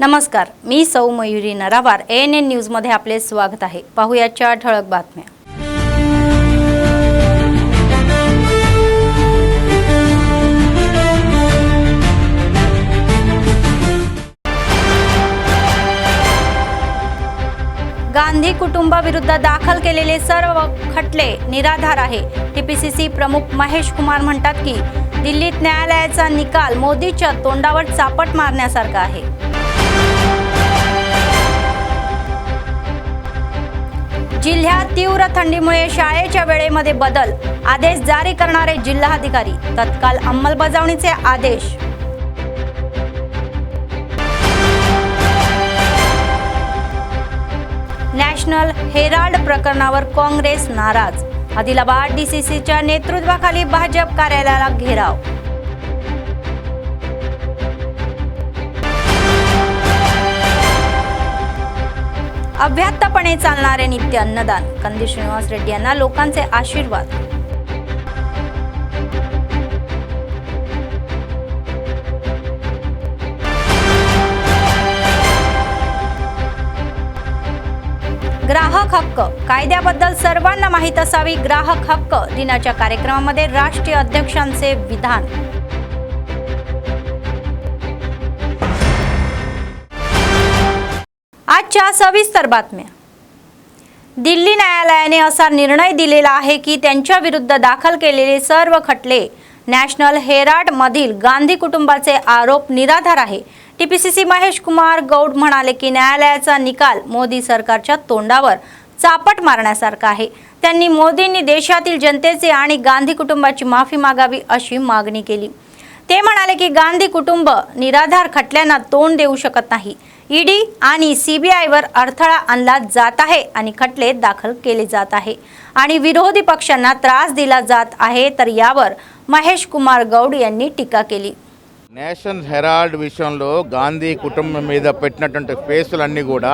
नमस्कार, मी सौ Mayuri नरावार। ANN news मध्ये आपले स्वागत आहे। पाहूयाच्या ठळक बातम्या। गांधी कुटुंबाविरुद्ध दाखल केलेले सर्व खटले निराधार आहे। TPCC प्रमुख महेश कुमार म्हणतात की दिल्लीत न्यायालयाचा निकाल मोदीच्या तोंडावर चापट मारण्यासारखा आहे। जिल्ह्यात तीव्र थंडीमुळे शाळेच्या वेळेमध्ये बदल, आदेश जारी करणारे जिल्हाधिकारी, तत्काळ अंमलबजावणीचे आदेश। नॅशनल हेराल्ड प्रकरणावर काँग्रेस नाराज, आदिलाबाद DCCच्या नेतृत्वाखाली भाजप कार्यालयाला घेराव। अभ्यासपणे चालणारे नित्य अन्नदान, कंदी श्रीनिवास रेड्डी यांना लोकांचे आशीर्वाद। ग्राहक हक्क कायद्याबद्दल सर्वांना माहित असावी। ग्राहक हक्क दिनाच्या कार्यक्रमामध्ये राष्ट्रीय अध्यक्षांचे विधान। आजच्या सविस्तर बातम्या। दिल्ली न्यायालयाने असा निर्णय दिलेला आहे की त्यांच्या विरुद्ध दाखल केलेले सर्व खटले नॅशनल हेराल्ड मधील गांधी कुटुंबाचे आरोप निराधार आहे। TPCC महेश कुमार गौड म्हणाले की न्यायालयाचा निकाल मोदी सरकारच्या तोंडावर चापट मारण्यासारखा आहे। त्यांनी मोदींनी देशातील जनतेचे आणि गांधी कुटुंबाची माफी मागावी अशी मागणी केली। ते म्हणाले की गांधी कुटुंब निराधार खटल्यांना तोंड देऊ शकत नाही। ED आणि CBI वर अडथळा आणला जात आहे आणि खटले दाखल केले जात आहे आणि विरोधी पक्षांना त्रास दिला जात आहे। तर यावर మహేష్ కుమార్ గౌడ్ यांनी टीका केली। నేషనల్ హెరాల్డ్ విషయంలో గాంధీ కుటుంబం మీద పెట్టినటువంటి కేసులన్నీ కూడా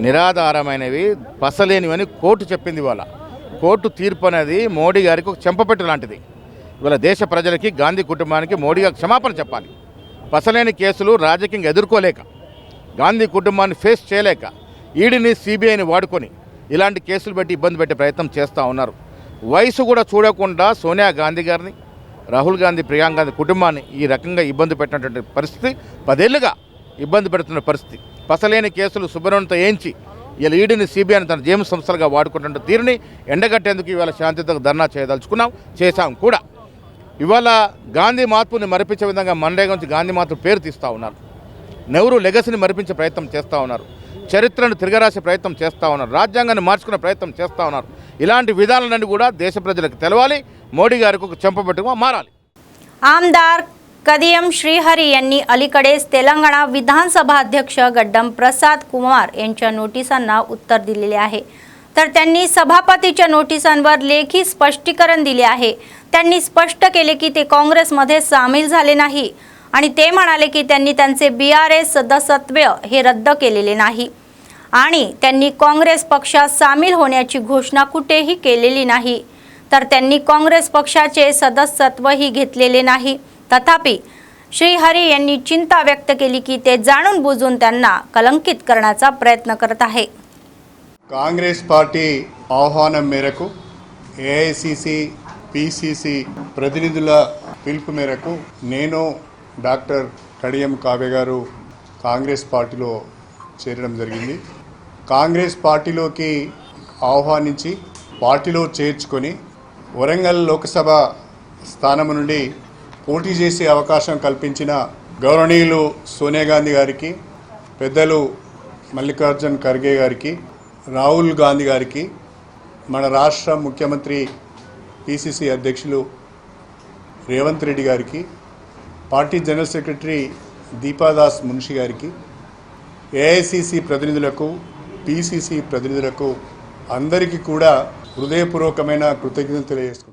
నిరాధారమైనవి, పసలేనివని కోర్టు చెప్పింది। ఇవాళ కోర్టు తీర్పు అనేది మోడీ గారికి ఒక చెంపపెట్టు లాంటిది। ఇవాళ దేశ ప్రజలకి గాంధీ కుటుంబానికి మోడీ గారికి క్షమాపణ చెప్పాలి। పసలేని కేసులు రాజకీయంగా ఎదుర్కోలేక, గాంధీ కుటుంబాన్ని ఫేస్ చేయలేక ఈడీని CBIని వాడుకొని ఇలాంటి కేసులు పెట్టి ఇబ్బంది పెట్టే ప్రయత్నం చేస్తూ ఉన్నారు। వయసు కూడా చూడకుండా సోనియా గాంధీ గారిని, రాహుల్ గాంధీ, ప్రియాంక గాంధీ కుటుంబాన్ని ఈ రకంగా ఇబ్బంది పెట్టినటువంటి పరిస్థితి 10 ఏళ్లుగా ఇబ్బంది పెడుతున్న పరిస్థితి। పసలేని కేసులు సుబ్రహ్మణ్యంతో ఏంచి ఇలా ఈడీని CBIని తన జేమ్స్ సంస్థలుగా వాడుకుంటున్న తీరుని ఎండగట్టేందుకు ఇవాళ శాంతియుతంగా ధర్నా చేశాం కూడా। ఇవాళ గాంధీ మహాత్ముని మరిపించే విధంగా మన్రేగా నుంచి గాంధీ మహాత్ముడు పేరు తీస్తూ ఉన్నారు। నెహ్రూ లెగసీని మరిపించే ప్రయత్నం చేస్తూ ఉన్నారు। చరిత్రను తిరగరాసే ప్రయత్నం చేస్తూ ఉన్నారు। రాజ్యాంగాన్ని మార్చుకునే ప్రయత్నం చేస్తూ ఉన్నారు। ఇలాంటి విధానాలన్నీ కూడా దేశ ప్రజలకు తెలవాలి। మోడీ గారికి ఒక చెంపపెట్టుగా మారాలి। आमदार कदियम श्रीहरी यांनी अलीकडेच तेलंगणा विधानसभा अध्यक्ष गड्डम प्रसाद कुमार यांच्या नोटिसांना उत्तर दिलेले आहे। तर त्यांनी सभापतीच्या नोटिसांवर लेखी स्पष्टीकरण दिले आहे। त्यांनी स्पष्ट केले की ते काँग्रेसमध्ये सामील झाले नाही आणि ते म्हणाले की त्यांनी त्यांचे BRS सदस्यत्व हे रद्द केलेले नाही आणि त्यांनी काँग्रेस पक्षात सामील होण्याची घोषणा कुठेही केलेली नाही। तर त्यांनी काँग्रेस पक्षाचे सदस्यत्वही घेतलेले नाही। तथापि श्रीहरी यांनी चिंता व्यक्त केली की ते जाणून बुजून त्यांना कलंकित करण्याचा प्रयत्न करत आहे। కాంగ్రెస్ పార్టీ ఆహ్వానం మేరకు AICC PCC ప్రతినిధుల పిలుపు మేరకు నేను డాక్టర్ కడియం కావ్య గారు కాంగ్రెస్ పార్టీలో చేరడం జరిగింది। కాంగ్రెస్ పార్టీలోకి ఆహ్వానించి పార్టీలో చేర్చుకొని వరంగల్ లోక్సభ స్థానం నుండి పోటీ చేసే అవకాశం కల్పించిన గౌరవనీయులు సోనియా గాంధీ గారికి, పెద్దలు మల్లికార్జున్ ఖర్గే గారికి, రాహుల్ గాంధీ గారికి, మన రాష్ట్ర ముఖ్యమంత్రి PCC అధ్యక్షులు రేవంత్ రెడ్డి గారికి, party general secretary Deepa Das Munshi గారికి, AICC ప్రతినిధులకు, PCC ప్రతినిధులకు అందరికీ కూడా हृदयपूर्वकమైన कृतज्ञता తెలియజేస్తున్నాను।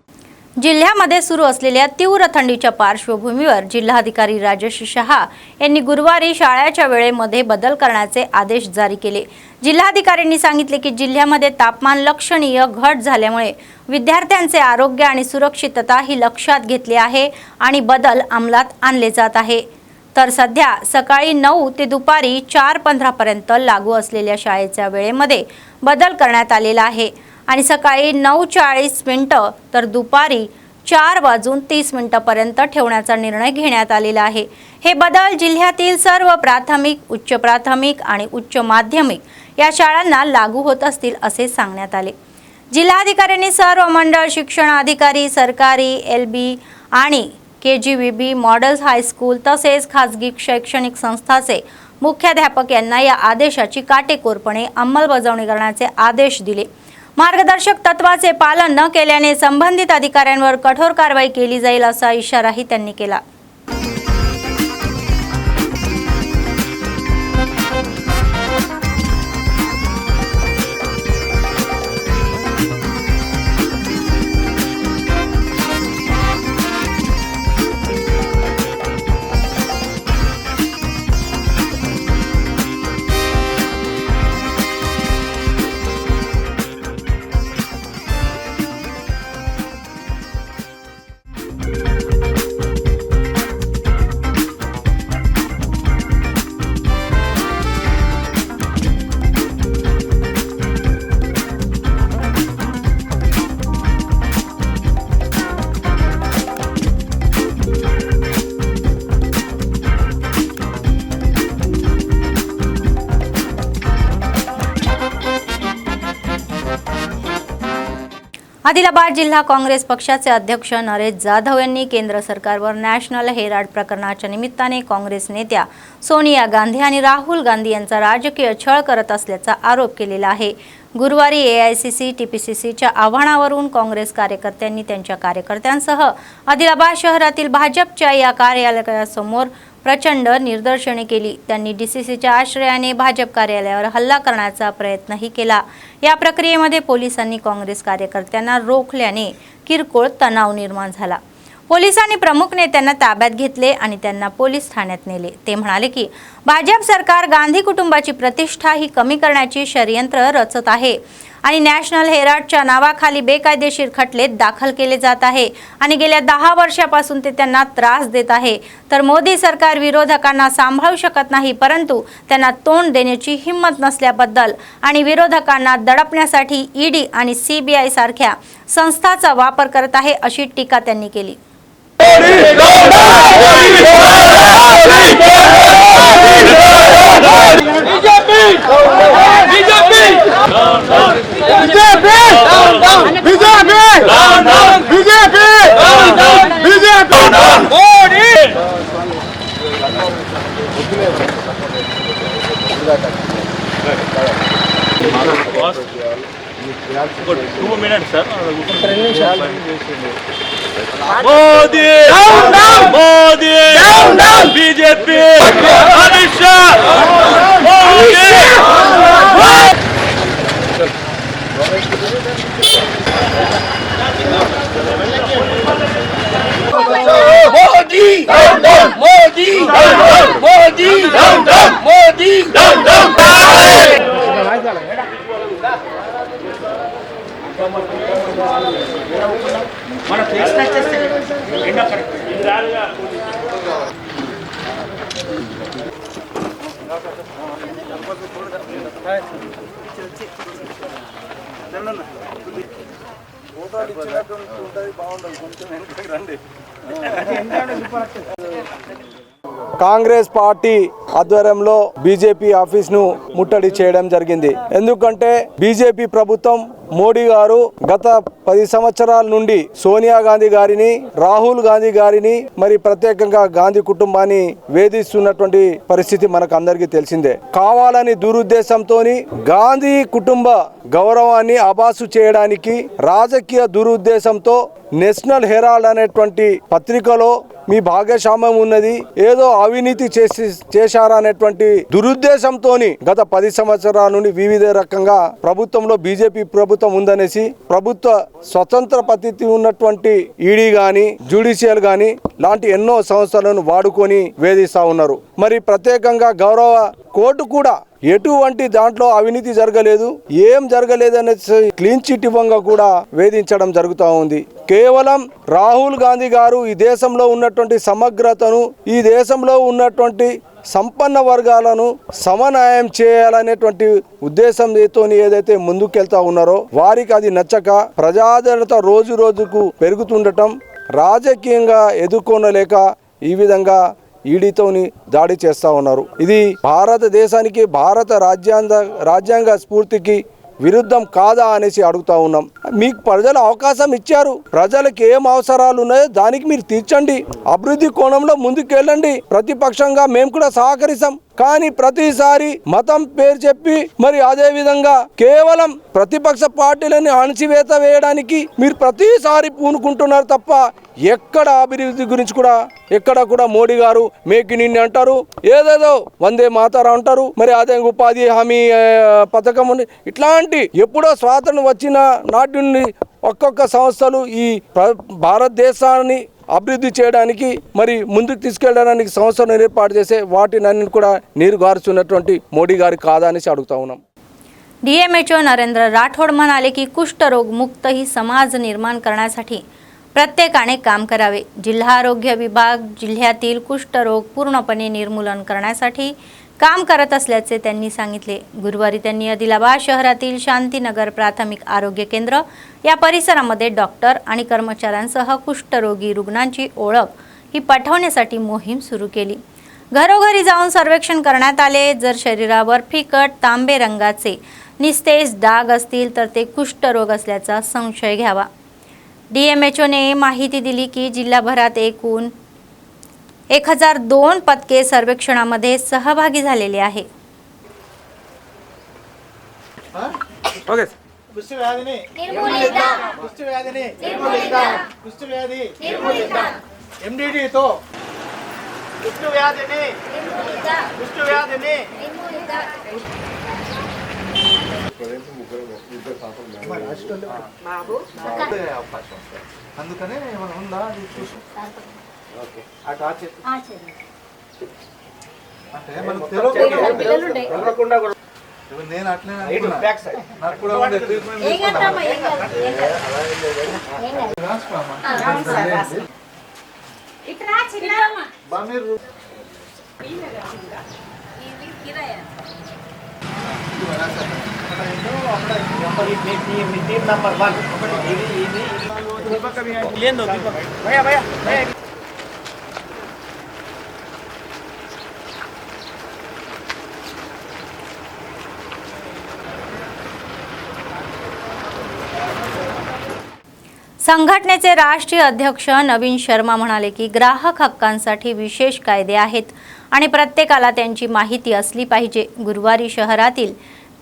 जिल्ह्यामध्ये सुरू असलेल्या तीव्र थंडीच्या पार्श्वभूमीवर जिल्हाधिकारी राजेश शहा यांनी गुरुवारी शाळेच्या वेळेमध्ये बदल करण्याचे आदेश जारी केले। जिल्हाधिकाऱ्यांनी सांगितले की जिल्ह्यामध्ये तापमान लक्षणीय घट झाल्यामुळे विद्यार्थ्यांचे आरोग्य आणि सुरक्षितता ही लक्षात घेतली आहे आणि बदल अंमलात आणले जात आहे। तर सध्या सकाळी 9 ते दुपारी 4:15 पर्यंत लागू असलेल्या शाळेच्या वेळेमध्ये बदल करण्यात आलेला आहे आणि सकाळी 9:40 तर दुपारी 4:30 पर्यंत ठेवण्याचा निर्णय घेण्यात आलेला आहे। हे बदल जिल्ह्यातील सर्व प्राथमिक, उच्च प्राथमिक आणि उच्च माध्यमिक या शाळांना लागू होत असतील असे सांगण्यात आले। जिल्हाधिकाऱ्यांनी सर्व मंडळ शिक्षण अधिकारी, सरकारी LB आणि KGVB मॉडेल हायस्कूल तसेच खासगी शैक्षणिक संस्थांचे मुख्याध्यापक यांना या आदेशाची काटेकोरपणे अंमलबजावणी करण्याचे आदेश दिले। मार्गदर्शक तत्वाचे पालन न केल्याने संबंधित अधिकाऱ्यांवर कठोर कारवाई केली जाईल असा इशाराही त्यांनी केला। आदिलाबाद जिल्हा काँग्रेस पक्षाचे अध्यक्ष नरेश जाधव यांनी केंद्र सरकारवर नॅशनल हेराल्ड प्रकरणाच्या निमित्ताने काँग्रेस नेत्या सोनिया गांधी आणि राहुल गांधी यांचा राजकीय छळ करत असल्याचा आरोप केलेला आहे। गुरुवारी AICC TPCCच्या आव्हानावरून काँग्रेस कार्यकर्त्यांनी त्यांच्या कार्यकर्त्यांसह आदिलाबाद शहरातील भाजपच्या या कार्यालयासमोर प्रचंड निदर्शने केली। त्यांनी DCCच्या आश्रयाने भाजप कार्यालयावर हल्ला करण्याचा प्रयत्नही केला। या प्रक्रियेमध्ये पोलिसांनी काँग्रेस कार्यकर्त्यांना रोखल्याने किरकोळ तणाव निर्माण झाला। पोलिसांनी प्रमुख नेत्यांना ताब्यात घेतले आणि त्यांना पोलीस ठाण्यात नेले। ते म्हणाले की भाजप सरकार गांधी कुटुंबाची प्रतिष्ठा ही कमी करण्याची षडयंत्र रचत आहे आणि नॅशनल हेराल्डच्या नावाखाली बेकायदेशीर खटले दाखल केले जात आहे आणि गेल्या 10 वर्षापासून ते त्यांना त्रास देत आहे। तर मोदी सरकार विरोधकांना सांभाळू शकत नाही, परंतु त्यांना तोंड देण्याची हिंमत नसल्याबद्दल आणि विरोधकांना दडपण्यासाठी ED आणि CBI सारख्या संस्थांचा वापर करत आहे अशी टीका त्यांनी केली। Two minutes, sir. Modi, Modi, BJP, Amit Shah, Modi. Congress party ఆధ్వర్యంలో బీజేపీ ఆఫీస్ను ముట్టడి చేయడం జరిగింది। ఎందుకంటే బీజేపీ ప్రభుత్వం మోడీ గారు గత 10 సంవత్సరాల నుండి సోనియా గాంధీ గారిని, రాహుల్ గాంధీ గారిని మరి ప్రత్యేకంగా గాంధీ కుటుంబాన్ని వేధిస్తున్నటువంటి పరిస్థితి మనకు అందరికీ తెలిసిందే। కావాలని దురుద్దేశంతోని గాంధీ కుటుంబ గౌరవాన్ని అబాసు చేయడానికి రాజకీయ దురుద్దేశంతో నేషనల్ హెరాల్డ్ అనేటువంటి పత్రికలో మీ భాగస్వామ్యం ఉన్నది, ఏదో అవినీతి చేశారనేటువంటి దురుద్దేశంతోని గత 10 సంవత్సరాల నుండి వివిధ రకంగా ప్రభుత్వంలో బీజేపీ ప్రభుత్వం ఉందనేసి ప్రభుత్వ స్వతంత్ర పద్ధతి ఉన్నటువంటి ఈడీ గాని, జ్యుడిషియల్ గాని లాంటి ఎన్నో సంస్థలను వాడుకొని వేధిస్తా ఉన్నారు। మరి ప్రత్యేకంగా గౌరవ కోర్టు కూడా ఎటువంటి దాంట్లో అవినీతి జరగలేదు, ఏం జరగలేదనే క్లీన్ చిట్ ఇవ్వంగా కూడా వేధించడం జరుగుతూ ఉంది. కేవలం రాహుల్ గాంధీ గారు ఈ దేశంలో ఉన్నటువంటి సమగ్రతను, ఈ దేశంలో ఉన్నటువంటి సంపన్న వర్గాలను సమన్వయం చేయాలనేటువంటి ఉద్దేశంతో ఏదైతే ముందుకెళ్తా ఉన్నారో వారికి అది నచ్చక ప్రజాదరణ రోజు రోజుకు పెరుగుతుండటం, రాజకీయంగా ఎదుర్కొనలేక ఈ విధంగా ఈడీతోని దాడి చేస్తూ ఉన్నారు. ఇది భారతదేశానికి, భారత రాజ్యాంగ స్ఫూర్తికి విరుద్ధం కాదా అనేసి అడుగుతా ఉన్నాం. మీకు ప్రజలు అవకాశం ఇచ్చారు, ప్రజలకు ఏం అవసరాలు ఉన్నాయో దానికి మీరు తీర్చండి, అభివృద్ధి కోణంలో ముందుకెళ్ళండి. ప్రతిపక్షంగా మేము కూడా సహకరిస్తాం. కానీ ప్రతిసారి మతం పేరు చెప్పి మరి అదే విధంగా కేవలం ప్రతిపక్ష పార్టీలని అణచివేత వేయడానికి మీరు ప్రతిసారి పూనుకుంటున్నారు తప్ప ఎక్కడ అభివృద్ధి గురించి కూడా ఎక్కడ కూడా మోడీ గారు మేక్ ఇన్ ఇండియా అంటారు, ఏదేదో వందే మాతరం అంటారు, మరి అదే ఉపాధి హామీ పథకం ఉంది. ఇట్లాంటి ఎప్పుడో స్వాతంత్రం వచ్చిన నాటి నుండి ఒక్కొక్క సంస్థలు ఈ భారతదేశాన్ని అభివృద్ధి చేయడానికి మరి ముందుకు తీసుకెళ్ళడానికి సంస్థను ఏర్పాటు చేసే వాటిని కూడా నీరు గారుచున్నటువంటి మోడీ గారి కాదా అనేసి अडुगता ఉన్నాం. DMHO नरेंद्र राठोड म्हणाले की कुष्ठरोग मुक्त ही समाज निर्माण करण्यासाठी प्रत्येकाने काम करावे. जिल्हा आरोग्य विभाग जिल्ह्यातील कुष्ठरोग पूर्णपणे निर्मूलन करण्यासाठी काम करत असल्याचे त्यांनी सांगितले. गुरुवारी त्यांनी आदिलाबाद शहरातील शांतीनगर प्राथमिक आरोग्य केंद्र या परिसरामध्ये डॉक्टर आणि कर्मचाऱ्यांसह कुष्ठरोगी रुग्णांची ओळख ही पटवण्यासाठी मोहीम सुरू केली. घरोघरी जाऊन सर्वेक्षण करण्यात आले. जर शरीरावर फिकट तांबे रंगाचे निस्तेज डाग असतील तर ते कुष्ठरोग असल्याचा संशय घ्यावा. DMHOने माहिती दिली की जिल्हाभरात एकूण 1002 पथके सर्वेक्षणामध्ये सहभागी झालेले आहे. అందుకనే ఏమైనా ఉందా అది చూసి ఓకే అటు ఆ చేతి అంటే మనకు తెలియకుండా నేను అట్లనే అనుకున్నా నాకు కూడా ఉండే ట్రీట్మెంట్ ఇట్లా చిన్నమ్మ బామీరు टीम नंबर 1 संघटनेचे राष्ट्रीय अध्यक्ष नवीन शर्मा म्हणाले की ग्राहक हक्कांसाठी विशेष कायदे आहेत आणि प्रत्येकाला त्यांची माहिती असली पाहिजे. गुरुवारी शहरातील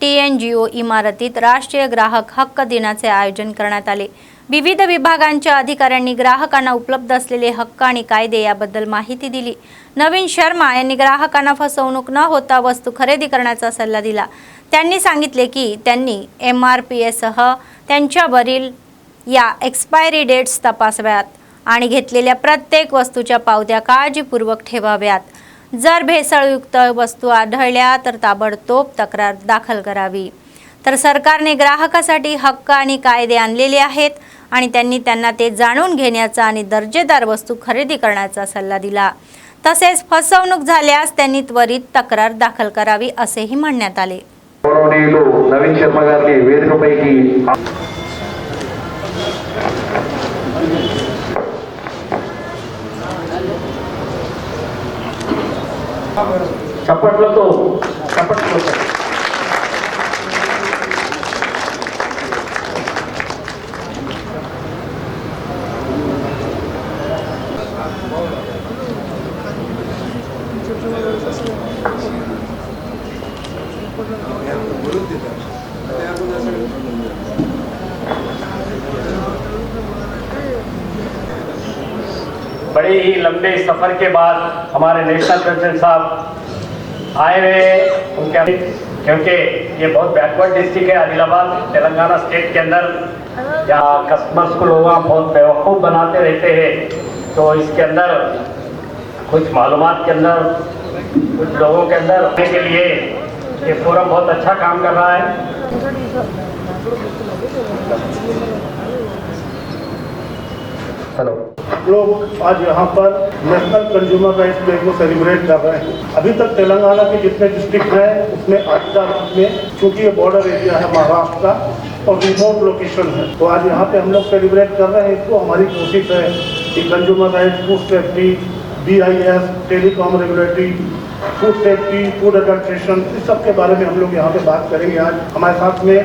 TNGO इमारतीत राष्ट्रीय ग्राहक हक्क दिनाचे आयोजन करण्यात आले. विविध विभागांच्या अधिकाऱ्यांनी ग्राहकांना उपलब्ध असलेले हक्क आणि कायदे याबद्दल माहिती दिली. नवीन शर्मा यांनी ग्राहकांना फसवणूक न होता वस्तू खरेदी करण्याचा सल्ला दिला. त्यांनी सांगितले की त्यांनी MRP सह त्यांच्यावरील या एक्सपायरी डेट्स तपासाव्यात आणि घेतलेल्या प्रत्येक वस्तूच्या पावत्या काळजीपूर्वक ठेवाव्यात. जर भेसळयुक्त वस्तू आढळल्या तर ताबडतोब तक्रार दाखल करावी. तर सरकारने ग्राहकासाठी हक्क आणि कायदे आणलेले आहेत आणि त्यांनी त्यांना ते जाणून घेण्याचा आणि दर्जेदार वस्तू खरेदी करण्याचा सल्ला दिला. तसेच फसवणूक झाल्यास त्यांनी त्वरित तक्रार दाखल करावी असेही म्हणण्यात आले. नवीन शर्मा गारी वेदिकपैकी చప్పట్లతో बड़े ही लंबे सफर के बाद हमारे नेशनल प्रेसिडेंट साहब आए हुए उनके, क्योंकि ये बहुत बैकवर्ड डिस्ट्रिक्ट है आदिलाबाद तेलंगाना स्टेट के अंदर, जहाँ कस्टमर्स को लोग बहुत बेवकूफ़ बनाते रहते हैं. तो इसके अंदर कुछ मालूमात के अंदर कुछ लोगों के अंदर होने के लिए ये फोरम बहुत अच्छा काम कर रहा है। हेलो, लोग आज यहाँ पर नेशनल कंज्यूमर राइट्स डे को सेलिब्रेट कर रहे हैं। अभी तक तेलंगाना के जितने डिस्ट्रिक्ट हैं उसमें आदिलाबाद में, चूंकि ये बॉर्डर एरिया है महाराष्ट्र का और रिमोट लोकेशन है, तो आज यहाँ पे हम लोग सेलिब्रेट कर रहे हैं। इसको हमारी कोशिश है कि consumer rights, food safety, BIS, telecom regulatory, food safety, food adulteration, इस सब के बारे में हम लोग यहाँ पे बात करेंगे। आज हमारे साथ में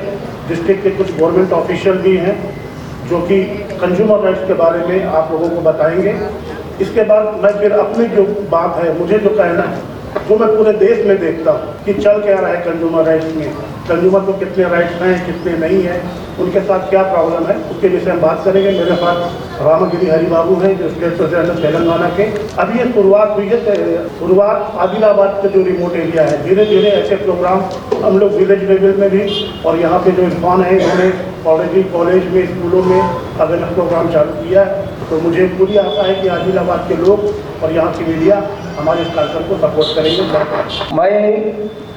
डिस्ट्रिक्ट के कुछ गवर्नमेंट ऑफिशियल भी हैं जो कि कंज्यूमर राइट्स के बारे में आप लोगों को बताएंगे। इसके बाद मैं फिर अपनी जो बात है, मुझे जो कहना है, जो मैं पूरे देश में देखता हूँ कि चल क्या रहा है कंज्यूमर राइट्स में, कंज्यूमर को कितने राइट्स हैं, कितने नहीं हैं, उनके साथ क्या प्रॉब्लम है, उसके विषय में बात करेंगे। मेरे साथ रामगिरी हरि बाबू हैं जो स्टेट प्रेसिडेंट तेलंगाना के। अभी ये शुरुआत हुई है, शुरुआत आदिलाबाद के जो रिमोट एरिया है, धीरे धीरे ऐसे प्रोग्राम हम लोग विलेज लेवल में भी, और यहाँ पे जो इरफान है इन्होंने ऑलरेडी कॉलेज में, स्कूलों में अवेयरनेस प्रोग्राम चालू किया है। तो मुझे पूरी आशा है कि आदिलाबाद के लोग और यहाँ की मीडिया हमारे इस कार्यक्रम को सपोर्ट करेंगे। मैं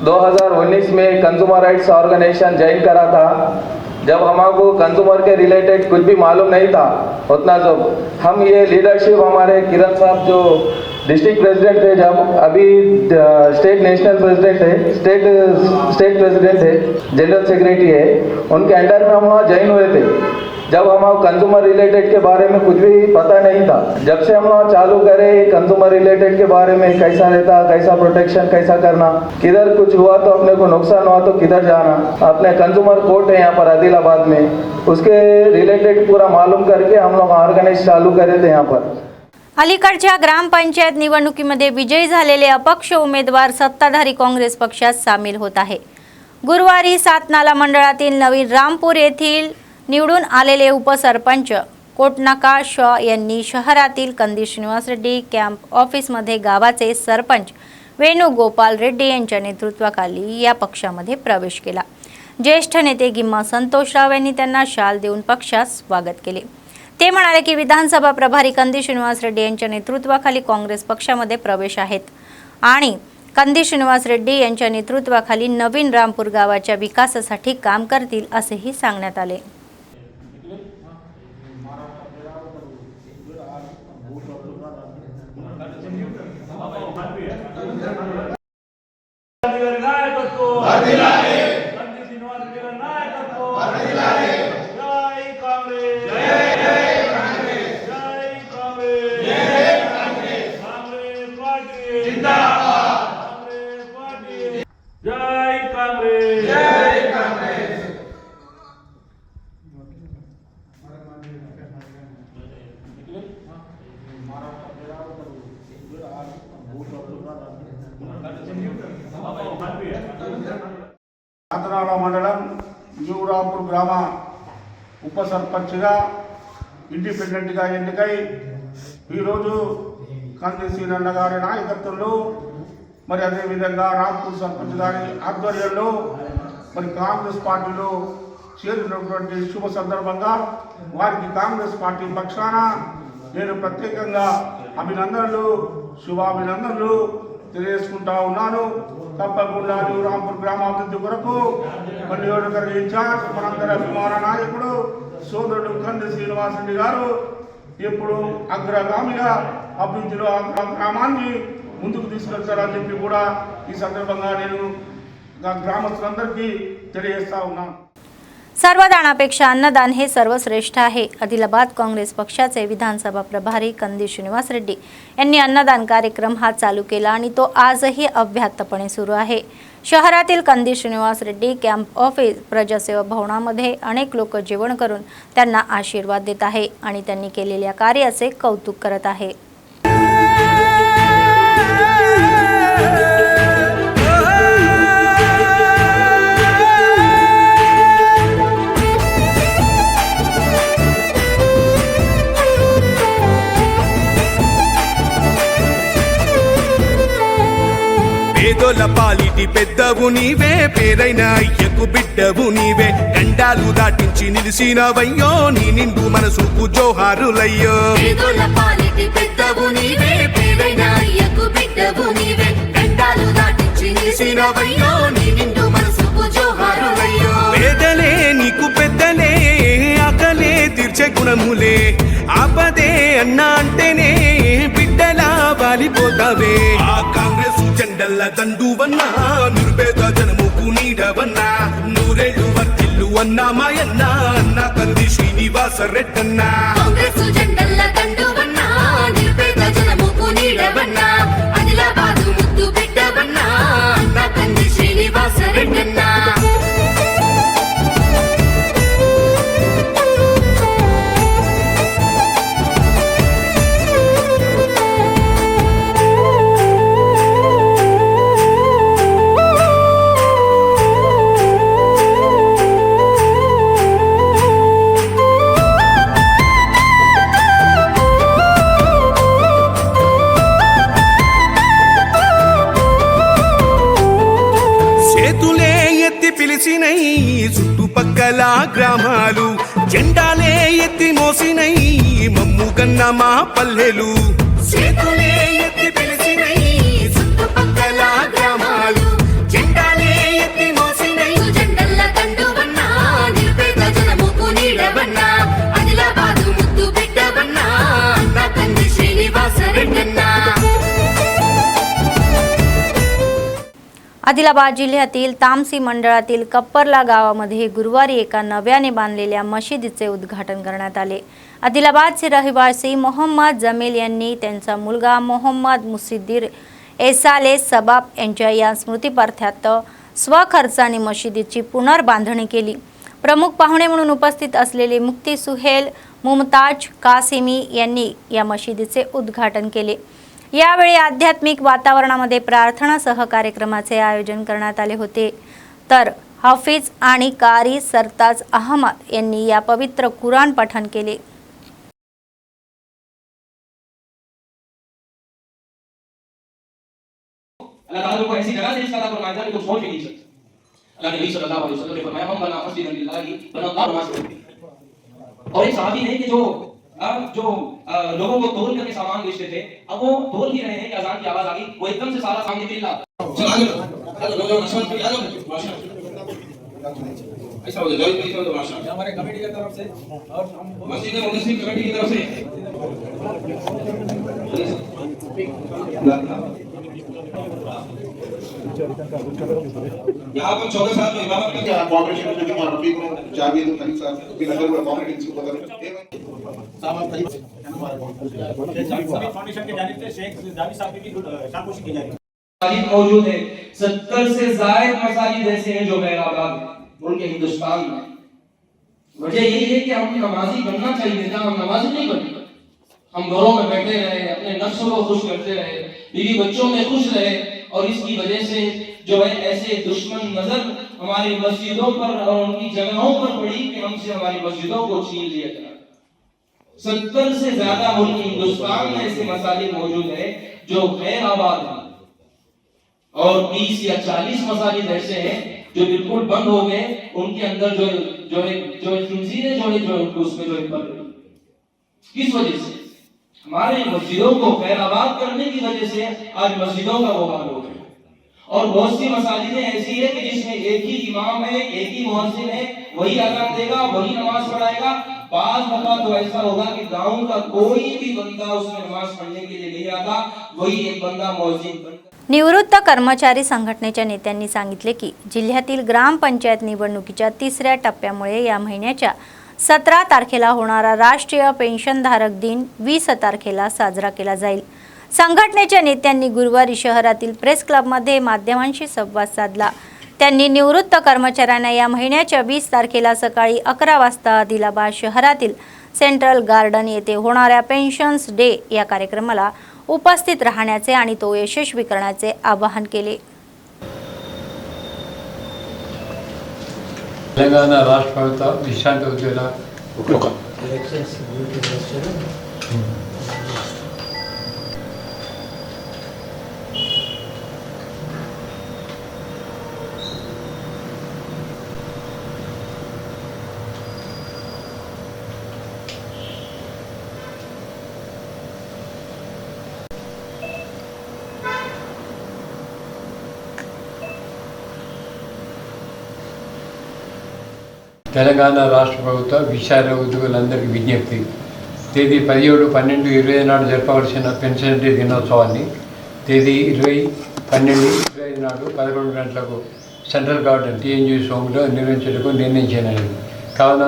2019 में कंज्यूमर राइट्स ऑर्गेनाइजेशन ज्वाइन करा था। जब हमको कंज्यूमर के रिलेटेड कुछ भी मालूम नहीं था उतना, जो हम ये लीडरशिप, हमारे किरण साहब जो डिस्ट्रिक्ट प्रेसिडेंट थे, जब अभी स्टेट नेशनल प्रेसिडेंट है, स्टेट प्रेसिडेंट है, जनरल सेक्रेटरी है, उनके अंडर में हम वहाँ ज्वाइन हुए थे। जब हम कंज्यूमर रिलेटेड के बारे में कुछ भी पता नहीं था, जब से हम लोग चालू करें कंज्यूमर रिलेटेड के बारे में, कैसा रहता, कैसा प्रोटेक्शन, कैसा करना, किधर कुछ हुआ तो अपने को नुकसान हुआ तो किधर जाना, अपने कंज्यूमर कोर्ट है यहाँ पर आदिलाबाद में, उसके रिलेटेड पूरा मालूम करके हम लोग ऑर्गेनाइज चालू करे थे यहाँ पर। अलीकडच्या ग्रामपंचायत निवडणुकीमध्ये विजयी झालेले अपक्ष उमेदवार सत्ताधारी काँग्रेस पक्षात सामील होत आहे। गुरुवारी सातनाला मंडळातील नवीन रामपूर येथील निवडून आलेले उपसरपंच कोटनाका शॉ यांनी शहरातील कंदी श्रीनिवास रेड्डी कॅम्प ऑफिसमध्ये गावाचे सरपंच वेणुगोपाल रेड्डी यांच्या नेतृत्वाखाली या पक्षामध्ये प्रवेश केला। ज्येष्ठ नेते गिम्मा संतोषराव यांनी त्यांना शाल देऊन पक्षात स्वागत केले। ते म्हणाले की विधानसभा प्रभारी कंदी श्रीनिवास रेड्डी यांच्या नेतृत्वाखाली काँग्रेस पक्षामध्ये प्रवेश आहेत आणि कंदी श्रीनिवास रेड्डी यांच्या नेतृत्वाखाली नवीन रामपूर गावाच्या विकासासाठी काम करतील असेही सांगण्यात आले। సాతనాల మండలం న్యూ రాంపూర్ గ్రామ ఉప సర్పంచ్గా ఇండిపెండెంట్గా ఎన్నికై ఈరోజు కంది సీనన్న గారి నాయకత్వంలో, మరి అదేవిధంగా రాంపూర్ సర్పంచ్ గారి ఆధ్వర్యంలో మరి కాంగ్రెస్ పార్టీలో చేరినటువంటి శుభ సందర్భంగా వారికి కాంగ్రెస్ పార్టీ పక్షాన నేను ప్రత్యేకంగా అభినందనలు, శుభాభినందనలు తెలియజేసుకుంటా ఉన్నాను। తప్పకుండా న్యూ రాంపూర్ గ్రామాభివృద్ధి కొరకు మన నియోజకవర్గ ఇన్ఛార్జ్, మనందరి అభిమాన నాయకుడు సోదరుడు కంది శ్రీనివాస్ రెడ్డి గారు ఎప్పుడు అగ్రగామిగా అభివృద్ధిలో గ్రామాన్ని ముందుకు తీసుకెళ్తారని చెప్పి కూడా ఈ సందర్భంగా నేను గ్రామస్తులందరికీ తెలియజేస్తా ఉన్నాను। सर्वदानापेक्षा अन्नदान हे सर्वश्रेष्ठ आहे। आदिलाबाद काँग्रेस पक्षाचे विधानसभा प्रभारी कंदी श्रीनिवास रेड्डी यांनी अन्नदान कार्यक्रम हा चालू केला आणि तो आजही अव्याहतपणे सुरू आहे। शहरातील कंदी श्रीनिवास रेड्डी कॅम्प ऑफिस प्रजासेवा भवनामध्ये अनेक लोक जेवण करून त्यांना आशीर्वाद देत आहे आणि त्यांनी केलेल्या कार्याचे कौतुक करत आहे। పేదోల పాలిటి పెద్దవు నీవే, పేరైన అయ్యకు బిడ్డవు నీవే, గండాలు దాటించి నిలిసినవయ్యో, నీ నిండు మనసుకు జోహారులయ్యో। పేదోల పాలిటి పెద్దవు నీవే, పేరైన అయ్యకు బిడ్డవు నీవే, గండాలు దాటించి నిలిసినవయ్యో, నీ నిండు గుణములే ఆపదే అన్నా అంటేనే బిడ్డలా వాలిపోతావే ఆ కాంగ్రెస్ జెండల్ల దండువన్నా నిరుపేద జనముకు నీడవన్నా నూరేళ్ళు వర్తిల్లు అన్నా మాయన్న అన్న కంది శ్రీనివాస రెడ్డన్నా కాంగ్రెస్ జెండల్ల దండువన్నా నిరుపేద జనముకు నీడవన్నా ఆదిలాబాదు ముద్దు బిడ్డవన్నా అన్న కంది శ్రీనివాస రెడ్డన్నా చేతులే ఎత్తి పిలిచినై చుట్టుపక్కల గ్రామాలు జెండాలే ఎత్తి మోసినై మమ్ముగన్న మా పల్లెలు చేతులే ఎత్తి పిలిచినై చుట్టుపక్కల గ్రామాలు జెండాలే ఎత్తి మోసినై జెండల్ల దండువన్నా నిరుపేద జనముకు నీడవన్నా ఆదిలాబాదు ముద్దు బిడ్డవన్నా అన్న కంది శ్రీనివాస రెడ్డన్నా आदिलाबाद जिल्ह्यातील तामसी मंडळातील कप्परला गावामध्ये गुरुवारी एका नव्याने बांधलेल्या मशिदीचे उद्घाटन करण्यात आले। आदिलाबादचे रहिवासी मोहम्मद जमील यांनी त्यांचा मुलगा मोहम्मद मुसिद्दीर एसाले सबाब यांच्या या स्मृतिपार्थार्थ स्वखर्चाने मशिदीची पुनर्बांधणी केली। प्रमुख पाहुणे म्हणून उपस्थित असलेले मुफ्ती सुहेल मुमताज कासिमी यांनी या मशिदीचे उद्घाटन केले। यावेळी आध्यात्मिक वातावरणामध्ये प्रार्थनासह कार्यक्रमाचे आयोजन करण्यात आले होते। तर हाफिज आणि कारी सरताज अहमद यांनी या पवित्र कुराण पठण केले। अल्लाह ताला को ऐसी जगह से रिश्ता अता फरमाया कि तुम सोच भी नहीं सकते। अल्लाह के नबी सल्लल्लाहु अलैहि वसल्लम ने फरमाया हम बना मस्जिद लिल्लाहि बनल्लाहु मस्जिद। और एक सहाबी ने कि जो लोगों को तोल करके सामान बेचते थे, अब वो तोल ही रहे हैं कि अजान की आवाज आ गई, वो एकदम से सारा सामान निकल रहा। चल आगे लोगों नशवन पे आ जाओ माशाल्लाह ऐसा हो जाए जल्दी तो माशाल्लाह हमारे कमेटी की तरफ से और मस्जिद मुस्लिम कमेटी की तरफ से यहाँ पर 14 साल में इमामत करते हैं कॉर्पोरेशन में भी रफीक को जावेद खलील साहब भी नगर में कॉर्पोरेट इसको बदल सामान खरीद सभी फाउंडेशन के जानिब से शेख जावेद साहब की शाबाशी की जा रही है। मसाजिद मौजूद है 70 से ज्यादा मसाजिद ऐसे हैं जो गैर उनके हिंदुस्तान में। वजह यही है कि हम नमाजी बनना चाहिए था, हम नमाजी नहीं बने। हम घरों में बैठे रहे, अपने नफ्सों को खुश करते रहे, बीवी बच्चों में खुश रहे और इसकी वजह से जो है ऐसे दुश्मन नजर हमारी मस्जिदों पर और उनकी जगहों पर पड़ी कि हमसे हमारी मस्जिदों को छीन लिया गया। 70 से ज्यादा मुल्क हिंदुस्तान में ऐसे मसाजिद मौजूद है जो गैर आबाद हैं और 30 या 40 मसाजिद ऐसे हैं जो बिल्कुल बंद हो गए। उनके अंदर जो खिंजीरें जो उसमें जो पल रही। किस वजह से? हमारे मस्जिदों को गैर आबाद करने की वजह से आज मस्जिदों का वो हाल हो गया। और बहुत सी मसाजिदें ऐसी है कि जिसमें एक ही इमाम है, एक ही मुअज्जिन है, वही अज़ान देगा, वही नमाज पढ़ाएगा। बाज़ दफा तो ऐसा होगा कि गांव का कोई भी बंदा उसमें नमाज पढ़ने के लिए नहीं आता, वही एक बंदा मुअज्जिन बनता। निवृत्त कर्मचारी संघटनेच्या नेत्यांनी सांगितले की जिल्ह्यातील ग्रामपंचायत निवडणुकीच्या तिसऱ्या टप्प्यामुळे या महिन्याच्या 17 तारखेला होणारा राष्ट्रीय पेन्शनधारक दिन 20 तारखेला साजरा केला जाईल। संघटनेच्या नेत्यांनी गुरुवारी शहरातील प्रेस क्लबमध्ये माध्यमांशी संवाद साधला। त्यांनी निवृत्त कर्मचाऱ्यांना या महिन्याच्या 20 तारखेला सकाळी 11 वाजता आदिलाबाद शहरातील सेंट्रल गार्डन येथे होणाऱ्या पेन्शन्स डे या कार्यक्रमाला उपस्थित राहण्याचे आणि तो यशस्वी करण्याचे आवाहन केले। తెలంగాణ రాష్ట్ర ప్రభుత్వ విశ్రాంతి ఉద్యోగుల తెలంగాణ రాష్ట్ర ప్రభుత్వ విశాల ఉద్యోగులందరికీ విజ్ఞప్తి. తేదీ 17/12/20 నాడు జరపవలసిన పెన్షన్ డే దినోత్సవాన్ని తేదీ 20/12/20 నాడు 11 గంటలకు సెంట్రల్ గార్డెన్ టీఎన్జీఎస్ హోమ్లో నిర్వహించడానికి నిర్ణయించినది. కావున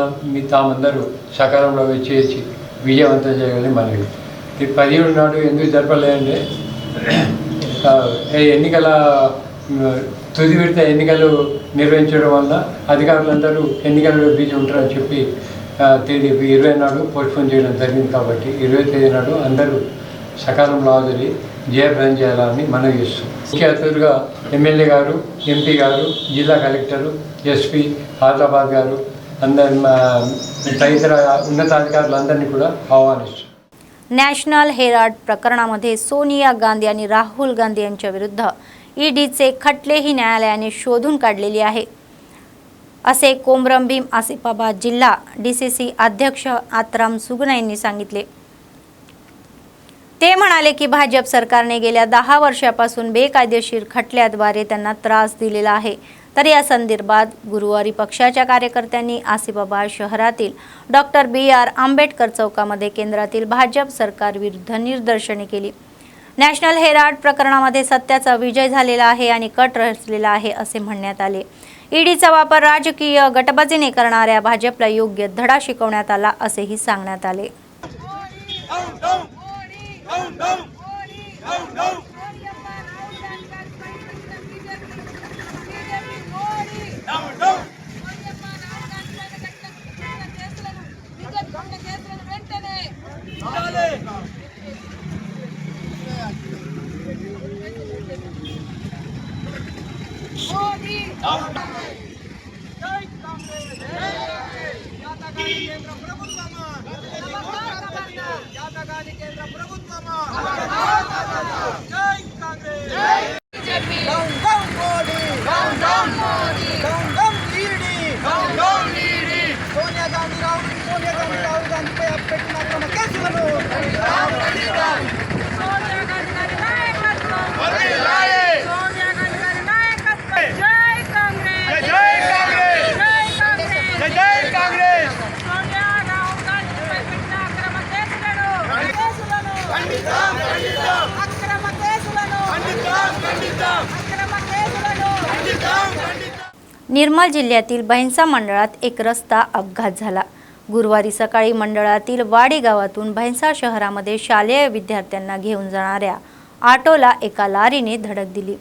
తామందరూ సకాలంలో వచ్చేసి విజయవంతం చేయాలని మనవి. 17 నాడు ఎందుకు జరపలేదంటే ఎన్నికల తుది విడత ఎన్నికలు నిర్వహించడం వల్ల అధికారులందరూ ఎన్నికలలో బిజీ ఉంటారని చెప్పి తేదీ 20 నాడు పోస్ట్పోన్ చేయడం జరిగింది. కాబట్టి 20 తేదీ నాడు అందరూ సకాలంలో హాజరి జయప్రదం చేయాలని మనవి చేస్తున్నాం. ముఖ్య అతిథులుగా ఎమ్మెల్యే గారు, ఎంపీ గారు, జిల్లా కలెక్టరు, ఎస్పీ ఆదిలాబాద్ గారు అందరి తదితర ఉన్నతాధికారులందరినీ కూడా आव्हानिస్తున్నాం. नॅशनल हेराल्ड प्रकरणामध्ये सोनिया गांधी आणि राहुल गांधी यांच्या विरुद्ध ईडीचे खटलेही न्यायालयाने शोधून काढलेले आहे असे कोमरम भीम आसिफाबाद जिल्हा डीसीसी अध्यक्ष आत्राम सुगना यांनी सांगितले. ते म्हणाले की भाजप सरकारने गेल्या 10 वर्षापासून बेकायदेशीर खटल्याद्वारे त्यांना त्रास दिलेला आहे. तर या संदर्भात गुरुवारी पक्षाच्या कार्यकर्त्यांनी आसिफाबाद शहरातील डॉक्टर BR आंबेडकर चौकामध्ये केंद्रातील भाजप सरकार विरुद्ध निदर्शने केली. नॅशनल हेराल्ड प्रकरणामध्ये सत्याचा विजय झालेला आहे आणि कट रचलेला आहे असे म्हणण्यात आले. ईडीचा वापर राजकीय गटबाजीने करणाऱ्या भाजपला योग्य धडा शिकवण्यात आला असेही सांगण्यात आले. निर्मल जिल्ह्यातील भैंसा मंडळात एक रस्ता अपघात झाला. गुरुवारी सकाळी मंडळातील वाडी गावातून भैंसा शहरामध्ये शालेय विद्यार्थ्यांना घेऊन जाणाऱ्या ऑटोला एका लारीने धडक दिली.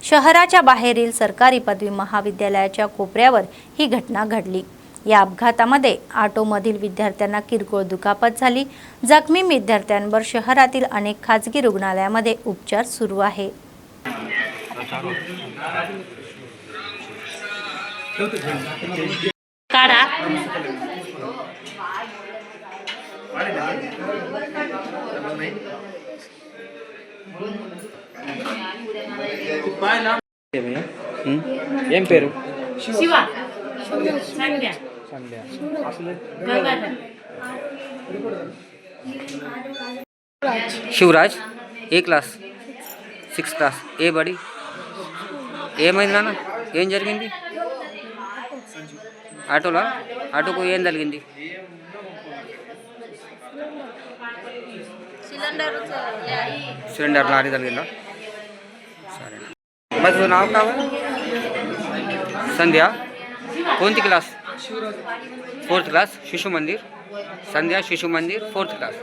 शहराच्या बाहेरील सरकारी पदवी महाविद्यालयाच्या कोपऱ्यावर ही घटना घडली. या अपघातामध्ये ऑटोमधील विद्यार्थ्यांना किरकोळ दुखापत झाली. जखमी विद्यार्थ्यांवर शहरातील अनेक खाजगी रुग्णालयामध्ये उपचार सुरू आहे. ఏం పేరు? శివరాజ్. ఏ క్లాస్? 6th class. ఏ బడి? ఏమైంది నాన్న? ఏం జరిగింది? ఆటోకు ఏం తగిలింది? सिलेंडर लारी तगिला. सर बस तुझं नाव काय? संध्या. कोणती क्लास? 4th class. शिशु मंदिर. संध्या शिशु मंदिर 4th क्लास.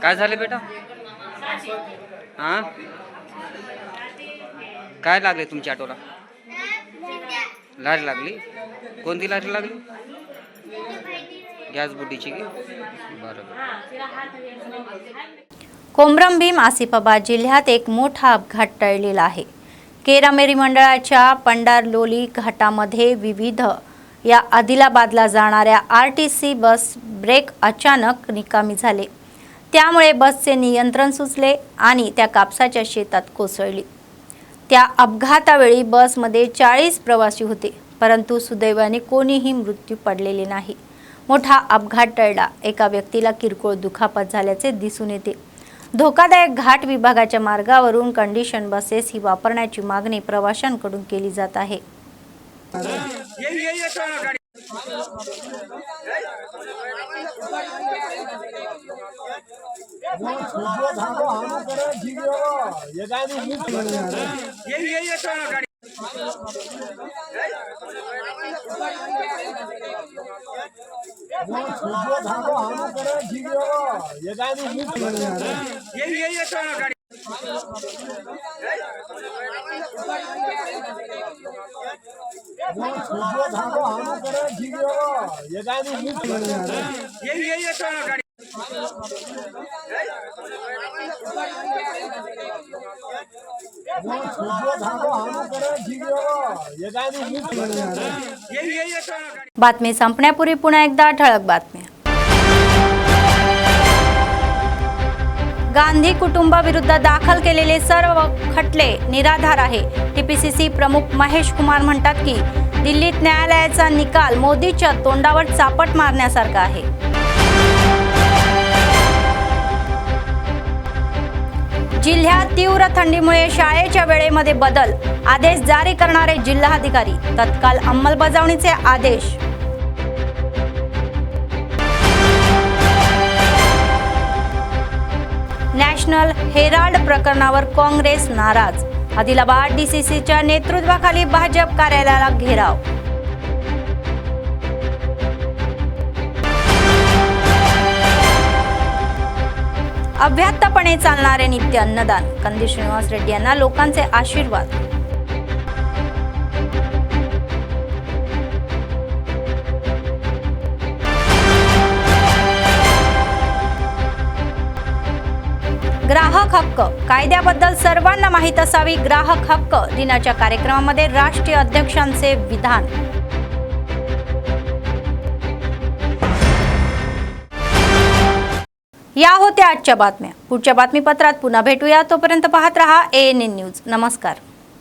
काय झाले बेटा? हां काय लागले तुमच्या ऑटोला? लारी लागली. कोणती लारी लागली? गॅस बुड्डीची की? बरोबर. कोमरम भीम आसिफाबाद जिल्ह्यात एक मोठा अपघात टळलेला आहे. केरामेरी मंडळाच्या पंडारलोली घाटामध्ये विविध या आदिलाबादला जाणाऱ्या RTC बस ब्रेक अचानक निकामी झाले. त्यामुळे बसचे नियंत्रण सुटले आणि त्या कापसाच्या शेतात कोसळली. त्या अपघातावेळी बसमध्ये 40 प्रवासी होते, परंतु सुदैवाने कोणीही मृत्यू पडलेले नाही. मोठा अपघात टळला. एका व्यक्तीला किरकोळ दुखापत झाल्याचे दिसून येते. धोकादायक घाट विभागाच्या मार्गावरून कंडिशन बसेस ही वापरण्याची मागणी प्रवाशांकडून केली जात आहे. बातमी संपण्यापूर्वी पुन्हा एकदा ठळक बातम्या. गांधी कुटुंबाविरुद्ध दाखल केलेले सर्व खटले निराधार आहे. टीपीसीसी प्रमुख महेश कुमार म्हणतात की दिल्लीत न्यायालयाचा निकाल मोदीच्या तोंडावर चापट मारण्यासारखा आहे. जिल्ह्यात तीव्र थंडीमुळे शाळेच्या वेळेमध्ये बदल, आदेश जारी करणारे जिल्हाधिकारी, तत्काळ अंमलबजावणीचे आदेश. नॅशनल हेराल्ड प्रकरणावर काँग्रेस नाराज. आदिलाबाद डीसीसीच्या नेतृत्वाखाली भाजप कार्यालयाला घेराव. अभ्यात्तपणे चालणारे नित्य अन्नदान. कंदी श्रीनिवास रेड्डी यांना लोकांचे आशीर्वाद. ग्राहक हक्क कायद्याबद्दल सर्वांना माहीत असावी. ग्राहक हक्क दिनाच्या कार्यक्रमामध्ये राष्ट्रीय अध्यक्षांचे विधान. या होत्या आजच्या बातम्या. पुढच्या बातमीपत्रात पुन्हा भेटूया. तोपर्यंत पाहत रहा ANN न्यूज. नमस्कार.